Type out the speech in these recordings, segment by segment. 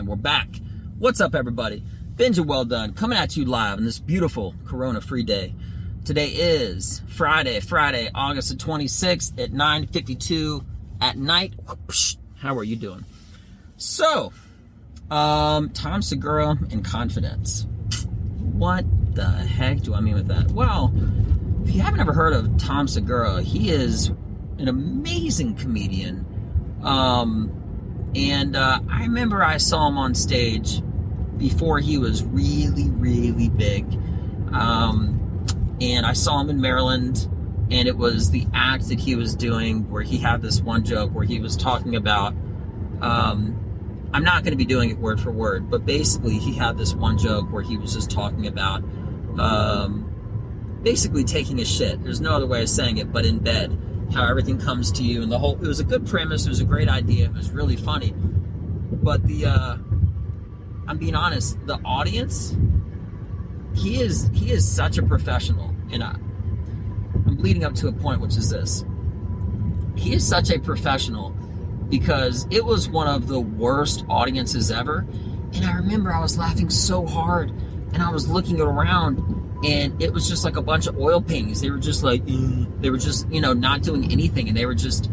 And we're back. What's up, everybody? Benja Welldone coming at you live on this beautiful Corona-free day. Today is Friday, August the 26th at 9:52 at night. How are you doing? So, Tom Segura and confidence. What the heck do I mean with that? Well, if you haven't ever heard of Tom Segura, he is an amazing comedian. And I remember I saw him on stage before he was really, really big. And I saw him in Maryland, and it was the act that he was doing where he had this one joke where he was talking about, I'm not going to be doing it word for word, but basically he had this one joke where he was just talking about basically taking a shit. There's no other way of saying it, but in bed, how everything comes to you, and the whole, it was a good premise, it was a great idea, it was really funny. But I'm being honest, the audience, he is such a professional, and I'm leading up to a point, which is this. He is such a professional because it was one of the worst audiences ever, and I remember I was laughing so hard, and I was looking around, and it was just like a bunch of oil paintings. They were just like, they were just, not doing anything, and they were just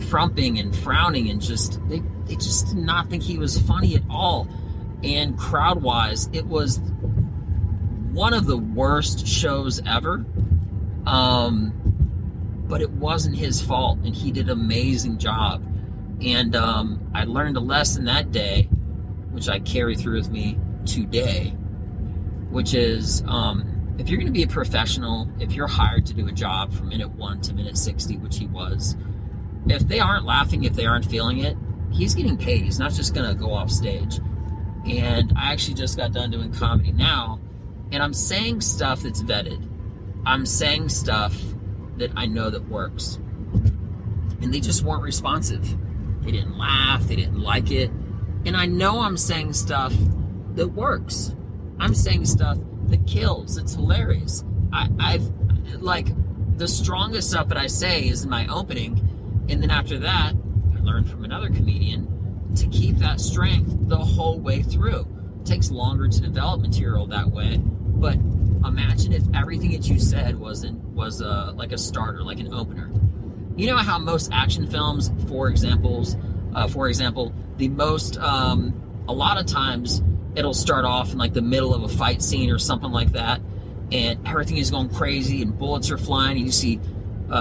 frumping and frowning, and just, they just did not think he was funny at all. And crowd-wise, it was one of the worst shows ever. But it wasn't his fault, and he did an amazing job. And I learned a lesson that day, which I carry through with me today, which is, if you're going to be a professional, if you're hired to do a job from minute 1 to minute 60, which he was, if they aren't laughing, if they aren't feeling it, he's getting paid. He's not just going to go off stage. And I actually just got done doing comedy now, and I'm saying stuff that's vetted. I'm saying stuff that I know that works. And they just weren't responsive. They didn't laugh. They didn't like it. And I know I'm saying stuff that works. I'm saying stuff that kills. It's hilarious. I've like, the strongest stuff that I say is in my opening, and then after that, I learned from another comedian to keep that strength the whole way through. It takes longer to develop material that way, but imagine if everything that you said was like a starter, like an opener. You know how most action films, for example, the most, a lot of times it'll start off in like the middle of a fight scene or something like that, and everything is going crazy and bullets are flying, and you see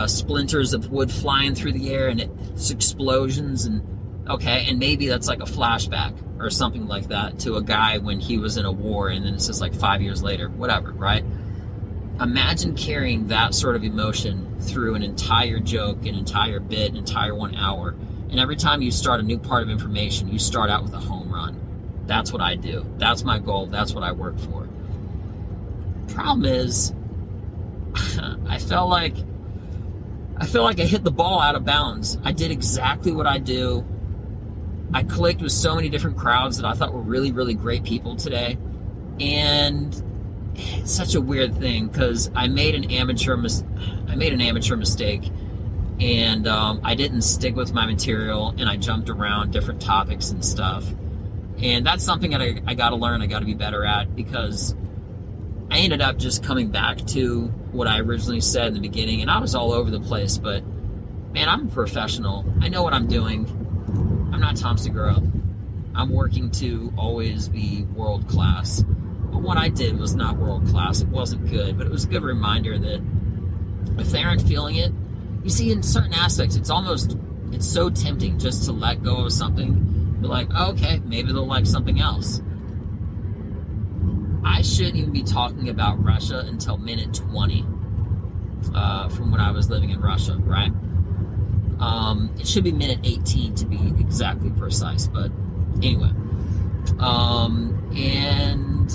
splinters of wood flying through the air, and it's explosions, and and maybe that's like a flashback or something like that to a guy when he was in a war, and then it's just like 5 years later, whatever, right? Imagine carrying that sort of emotion through an entire joke, an entire bit, an entire 1 hour. And every time you start a new part of information, you start out with a home run. That's what I do. That's my goal. That's what I work for. Problem is, I felt like I hit the ball out of bounds. I did exactly what I do. I clicked with so many different crowds that I thought were really, really great people today. And it's such a weird thing because I made an amateur mistake, and I didn't stick with my material, and I jumped around different topics and stuff. And that's something that I got to learn. I got to be better at, because I ended up just coming back to what I originally said in the beginning, and I was all over the place. But man, I'm a professional. I know what I'm doing. I'm not Tom Segura. I'm working to always be world class. But what I did was not world class. It wasn't good, but it was a good reminder that if they aren't feeling it, you see, in certain aspects, it's so tempting just to let go of something. Be like, oh, okay, maybe they'll like something else. I shouldn't even be talking about Russia until minute 20 from when I was living in Russia, right? It should be minute 18 to be exactly precise, but anyway. And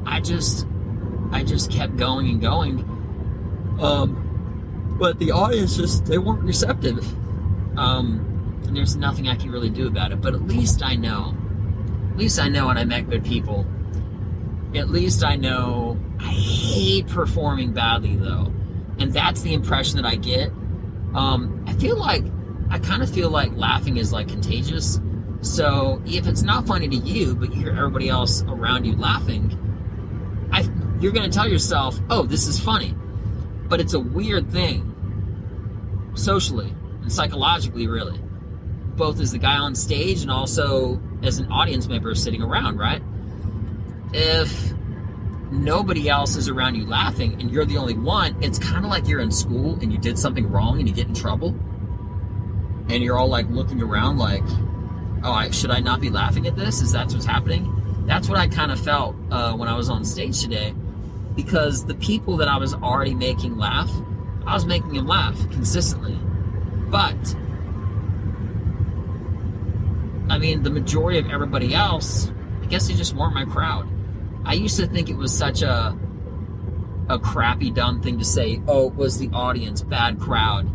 I just kept going and going. But the audience they weren't receptive. And there's nothing I can really do about it. But at least I know. At least I know, and I met good people. At least I know. I hate performing badly, though. And that's the impression that I get. I kind of feel like laughing is like contagious. So if it's not funny to you, but you hear everybody else around you laughing, you're going to tell yourself, oh, this is funny. But it's a weird thing, socially and psychologically, really, both as the guy on stage and also as an audience member sitting around, right? If nobody else is around you laughing and you're the only one, it's kind of like you're in school and you did something wrong and you get in trouble. And you're all like looking around like, oh, should I not be laughing at this? Is that what's happening? That's what I kind of felt when I was on stage today, because the people that I was already making laugh, I was making them laugh consistently. But, I mean, the majority of everybody else, I guess they just weren't my crowd. I used to think it was such a crappy, dumb thing to say, oh, it was the audience, bad crowd.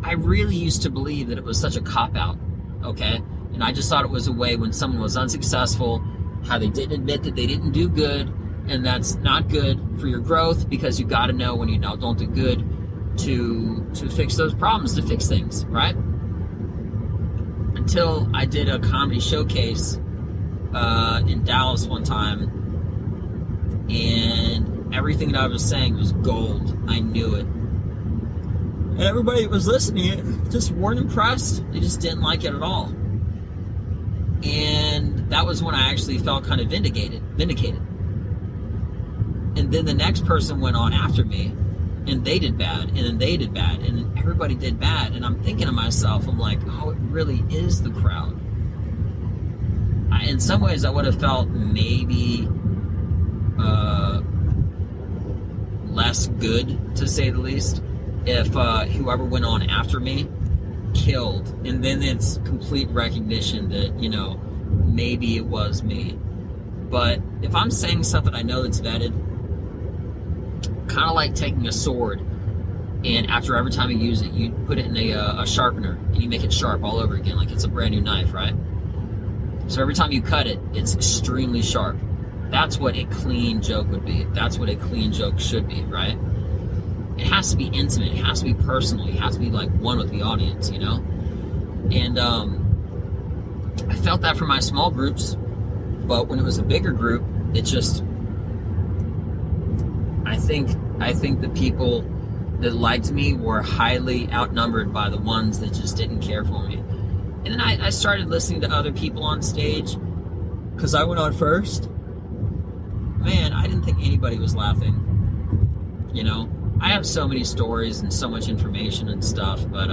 I really used to believe that it was such a cop-out, okay? And I just thought it was a way when someone was unsuccessful, how they didn't admit that they didn't do good, and that's not good for your growth, because you got to know when you don't do good to fix those problems, to fix things, right? Until I did a comedy showcase in Dallas one time, and everything that I was saying was gold. I knew it. And everybody that was listening just weren't impressed. They just didn't like it at all. And that was when I actually felt kind of vindicated. And then the next person went on after me, and they did bad, and then they did bad, and then everybody did bad. And I'm thinking to myself, I'm like, oh, it really is the crowd. In some ways, I would have felt maybe less good, to say the least, if whoever went on after me killed. And then it's complete recognition that, maybe it was me. But if I'm saying something I know that's vetted, kind of like taking a sword, and after every time you use it, you put it in a sharpener, and you make it sharp all over again, like it's a brand new knife, right? So every time you cut it, it's extremely sharp. That's what a clean joke would be. That's what a clean joke should be, right? It has to be intimate. It has to be personal. It has to be like one with the audience, And I felt that for my small groups, but when it was a bigger group, it just, I think the people that liked me were highly outnumbered by the ones that just didn't care for me. And then I started listening to other people on stage, because I went on first. Man, I didn't think anybody was laughing. I have so many stories and so much information and stuff, but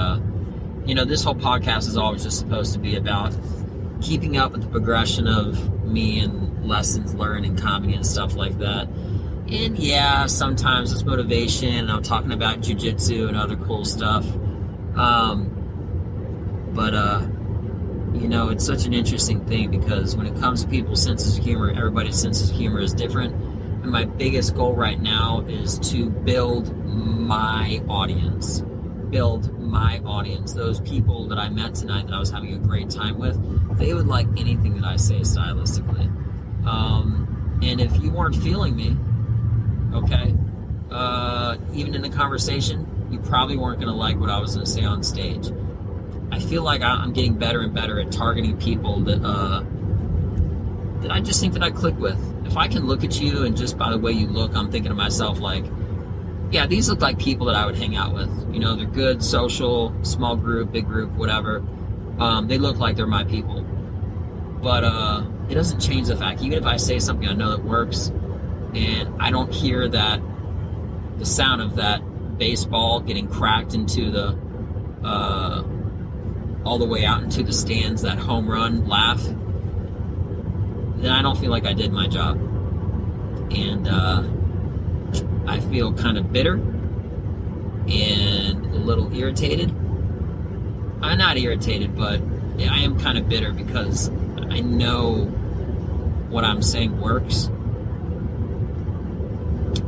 this whole podcast is always just supposed to be about keeping up with the progression of me and lessons learned in comedy and stuff like that. And yeah, sometimes it's motivation, and I'm talking about jiu-jitsu and other cool stuff. It's such an interesting thing, because when it comes to people's senses of humor, everybody's senses of humor is different. And my biggest goal right now is to build my audience. Those people that I met tonight that I was having a great time with, they would like anything that I say stylistically. And if you weren't feeling me, okay, even in the conversation, you probably weren't going to like what I was going to say on stage. I feel like I'm getting better and better at targeting people that I just think that I click with. If I can look at you and just by the way you look, I'm thinking to myself like, yeah, these look like people that I would hang out with. They're good, social, small group, big group, whatever. They look like they're my people. But it doesn't change the fact, even if I say something I know that works, and I don't hear the sound of that baseball getting cracked into the all the way out into the stands, that home run laugh, then I don't feel like I did my job. And I feel kind of bitter and a little irritated. I'm not irritated, but I am kind of bitter, because I know what I'm saying works.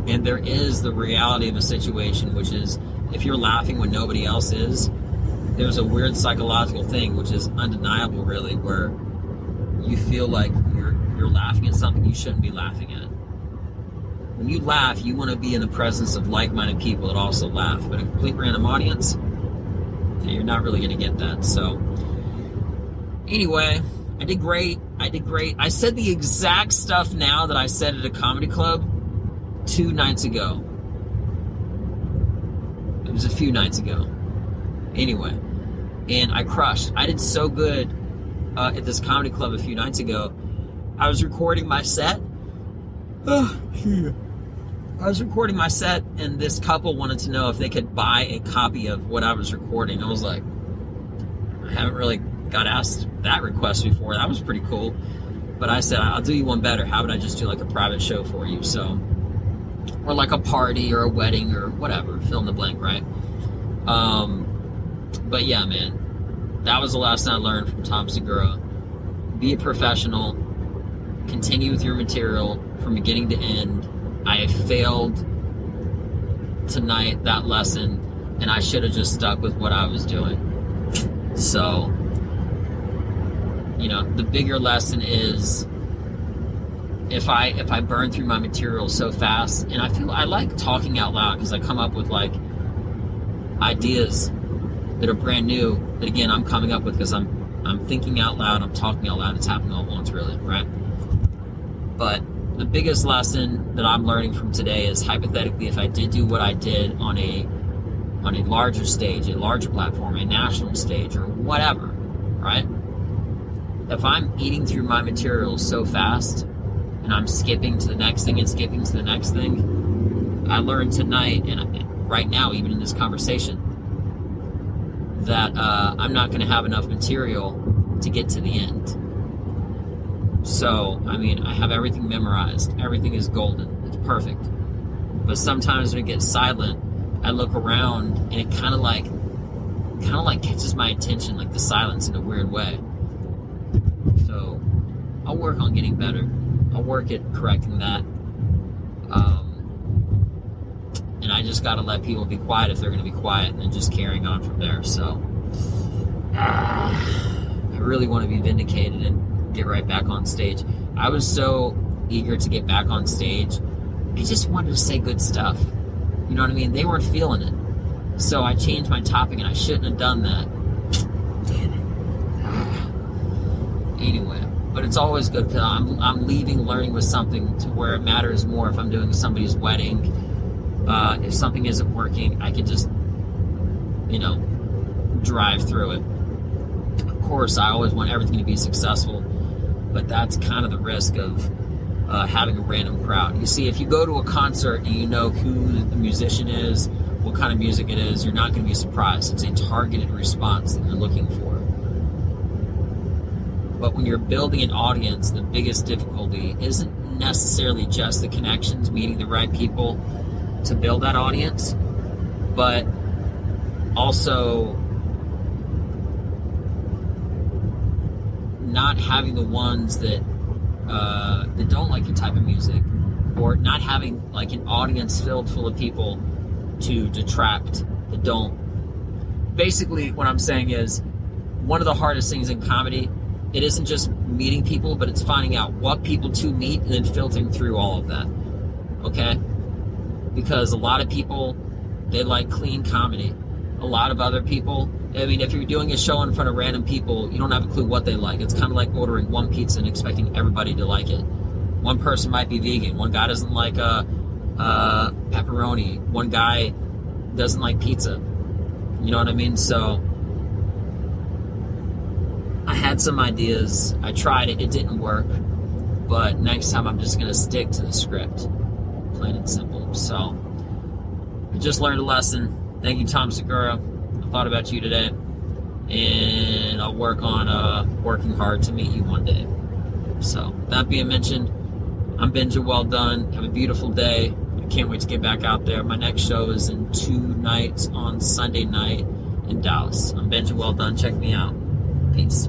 And there is the reality of a situation, which is if you're laughing when nobody else is, there's a weird psychological thing, which is undeniable, really, where you feel like you're laughing at something you shouldn't be laughing at. When you laugh, you want to be in the presence of like-minded people that also laugh. But a complete random audience, you're not really going to get that. So Anyway, I did great. I said the exact stuff now that I said at a comedy club 2 nights ago. It was a few nights ago. Anyway, and I crushed. I did so good at this comedy club a few nights ago. I was recording my set. I was recording my set, and this couple wanted to know if they could buy a copy of what I was recording. I was like, I haven't really got asked that request before. That was pretty cool. But I said, I'll do you one better. How would I just do like a private show for you? So, or like a party or a wedding or whatever, fill in the blank, right? But yeah, man, that was the lesson I learned from Tom Segura. Be a professional, continue with your material from beginning to end. I failed tonight, that lesson, and I should have just stuck with what I was doing. So, you know, the bigger lesson is if I burn through my material so fast, and I like talking out loud because I come up with like ideas that are brand new that again I'm coming up with because I'm thinking out loud, I'm talking out loud, it's happening all at once, really, right? But the biggest lesson that I'm learning from today is hypothetically if I did do what I did on a larger stage, a larger platform, a national stage, or whatever, right? If I'm eating through my material so fast and I'm skipping to the next thing and skipping to the next thing, I learned tonight and right now, even in this conversation, that I'm not going to have enough material to get to the end. So, I mean, I have everything memorized. Everything is golden. It's perfect. But sometimes when it gets silent, I look around and it kind of like catches my attention, like the silence in a weird way. So I'll work on getting better. I'll work at correcting that. And I just got to let people be quiet if they're going to be quiet and then just carrying on from there. So I really want to be vindicated and get right back on stage. I was so eager to get back on stage. I just wanted to say good stuff. You know what I mean? They weren't feeling it. So I changed my topic and I shouldn't have done that. Damn it. Anyway, but it's always good because I'm leaving learning with something to where it matters more if I'm doing somebody's wedding. If something isn't working, I can just, you know, drive through it. Of course, I always want everything to be successful, but that's kind of the risk of having a random crowd. You see, if you go to a concert and you know who the musician is, what kind of music it is, you're not going to be surprised. It's a targeted response that you're looking for. But when you're building an audience, the biggest difficulty isn't necessarily just the connections, meeting the right people to build that audience, but also not having the ones that don't like your type of music, or not having like an audience filled full of people to detract that don't. Basically, what I'm saying is one of the hardest things in comedy, it isn't just meeting people, but it's finding out what people to meet and then filtering through all of that. Okay? Because a lot of people, they like clean comedy. A lot of other people, I mean, if you're doing a show in front of random people, you don't have a clue what they like. It's kind of like ordering one pizza and expecting everybody to like it. One person might be vegan. One guy doesn't like pepperoni. One guy doesn't like pizza. You know what I mean? So I had some ideas. I tried it. It didn't work. But next time I'm just going to stick to the script. Plain and simple. So I just learned a lesson. Thank you, Tom Segura. I thought about you today. And I'll work on working hard to meet you one day. So that being mentioned, I'm Benja Welldone. Have a beautiful day. I can't wait to get back out there. My next show is in 2 nights on Sunday night in Dallas. I'm Benja Welldone. Check me out. Peace.